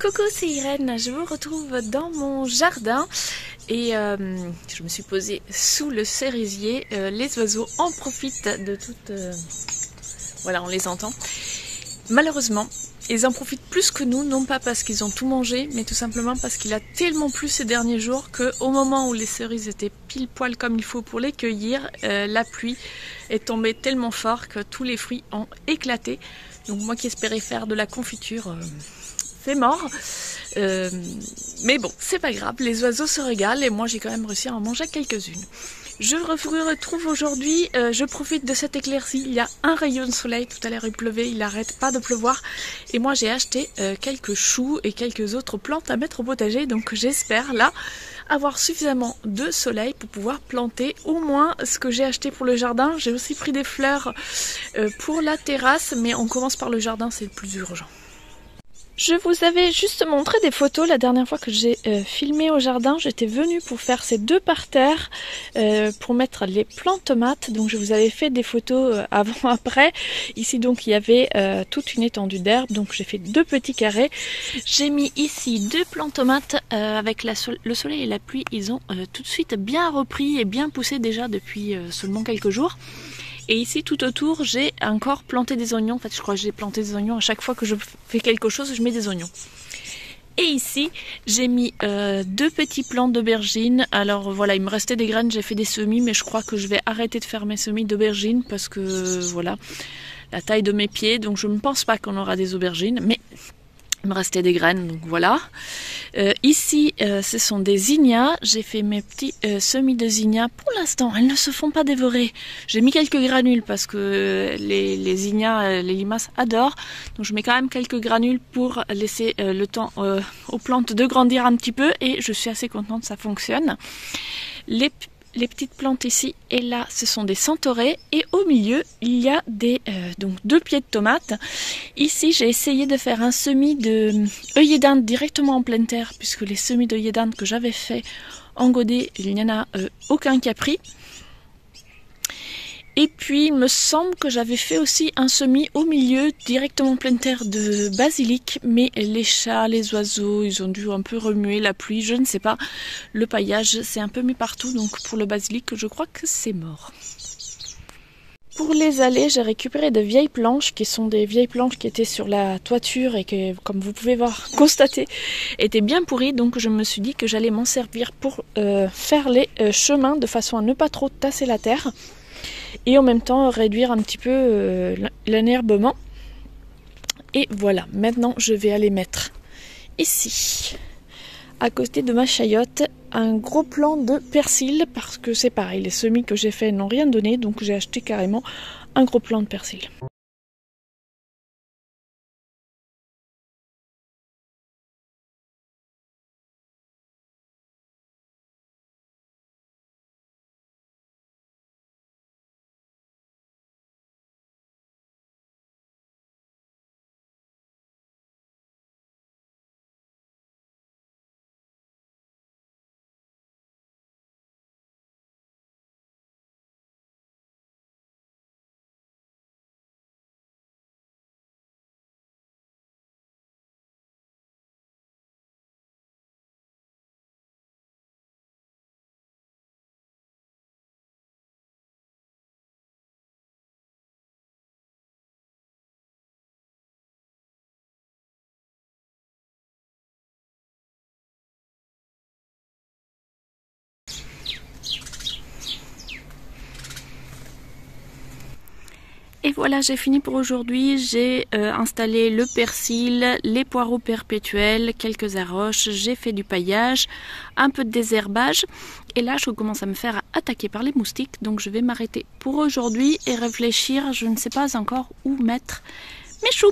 Coucou, c'est Irène, je vous retrouve dans mon jardin et je me suis posée sous le cerisier. Les oiseaux en profitent de toutes... voilà, on les entend. Malheureusement, ils en profitent plus que nous, non pas parce qu'ils ont tout mangé, mais tout simplement parce qu'il a tellement plu ces derniers jours qu'au moment où les cerises étaient pile poil comme il faut pour les cueillir, la pluie est tombée tellement fort que tous les fruits ont éclaté. Donc moi qui espérais faire de la confiture... c'est mort, mais bon, c'est pas grave, les oiseaux se régalent et moi j'ai quand même réussi à en manger quelques-unes. Je vous retrouve aujourd'hui, je profite de cette éclaircie, il y a un rayon de soleil, tout à l'heure il pleuvait, il n'arrête pas de pleuvoir et moi j'ai acheté quelques choux et quelques autres plantes à mettre au potager, donc j'espère là avoir suffisamment de soleil pour pouvoir planter au moins ce que j'ai acheté pour le jardin. J'ai aussi pris des fleurs pour la terrasse, mais on commence par le jardin, c'est le plus urgent. Je vous avais juste montré des photos la dernière fois que j'ai filmé au jardin. J'étais venue pour faire ces deux parterres pour mettre les plants tomates. Donc je vous avais fait des photos avant-après. Ici donc il y avait toute une étendue d'herbe. Donc j'ai fait deux petits carrés. J'ai mis ici deux plants tomates avec le soleil et la pluie. Ils ont tout de suite bien repris et bien poussé déjà depuis seulement quelques jours. Et ici tout autour j'ai encore planté des oignons, en fait je crois que j'ai planté des oignons à chaque fois que je fais quelque chose je mets des oignons. Et ici j'ai mis deux petits plants d'aubergines, alors voilà il me restait des graines, j'ai fait des semis mais je crois que je vais arrêter de faire mes semis d'aubergines parce que voilà la taille de mes pieds donc je ne pense pas qu'on aura des aubergines mais... il me restait des graines, donc voilà. Ici, ce sont des zinnias. J'ai fait mes petits semis de zinnias. Pour l'instant, elles ne se font pas dévorer. J'ai mis quelques granules parce que les zinnias, les limaces adorent. Donc je mets quand même quelques granules pour laisser le temps aux plantes de grandir un petit peu. Et je suis assez contente, ça fonctionne. Les petites plantes ici et là, ce sont des centaurées et au milieu, il y a donc deux pieds de tomates. Ici, j'ai essayé de faire un semis de œillets d'Inde directement en pleine terre puisque les semis d'œillets d'Inde que j'avais fait en godet, il n'y en a aucun qui a pris. Et puis, il me semble que j'avais fait aussi un semis au milieu, directement en pleine terre de basilic. Mais les chats, les oiseaux, ils ont dû un peu remuer la pluie, je ne sais pas. Le paillage s'est un peu mis partout, donc pour le basilic, je crois que c'est mort. Pour les allées, j'ai récupéré de vieilles planches, qui sont des vieilles planches qui étaient sur la toiture et que, comme vous pouvez constater, étaient bien pourries. Donc je me suis dit que j'allais m'en servir pour faire les chemins de façon à ne pas trop tasser la terre. Et en même temps réduire un petit peu l'enherbement. Et voilà, maintenant je vais aller mettre ici, à côté de ma chayotte, un gros plant de persil, parce que c'est pareil, les semis que j'ai faits n'ont rien donné, donc j'ai acheté carrément un gros plant de persil. Et voilà, j'ai fini pour aujourd'hui. J'ai installé le persil, les poireaux perpétuels, quelques arroches, j'ai fait du paillage, un peu de désherbage. Et là, je commence à me faire attaquer par les moustiques. Donc je vais m'arrêter pour aujourd'hui et réfléchir. Je ne sais pas encore où mettre mes choux.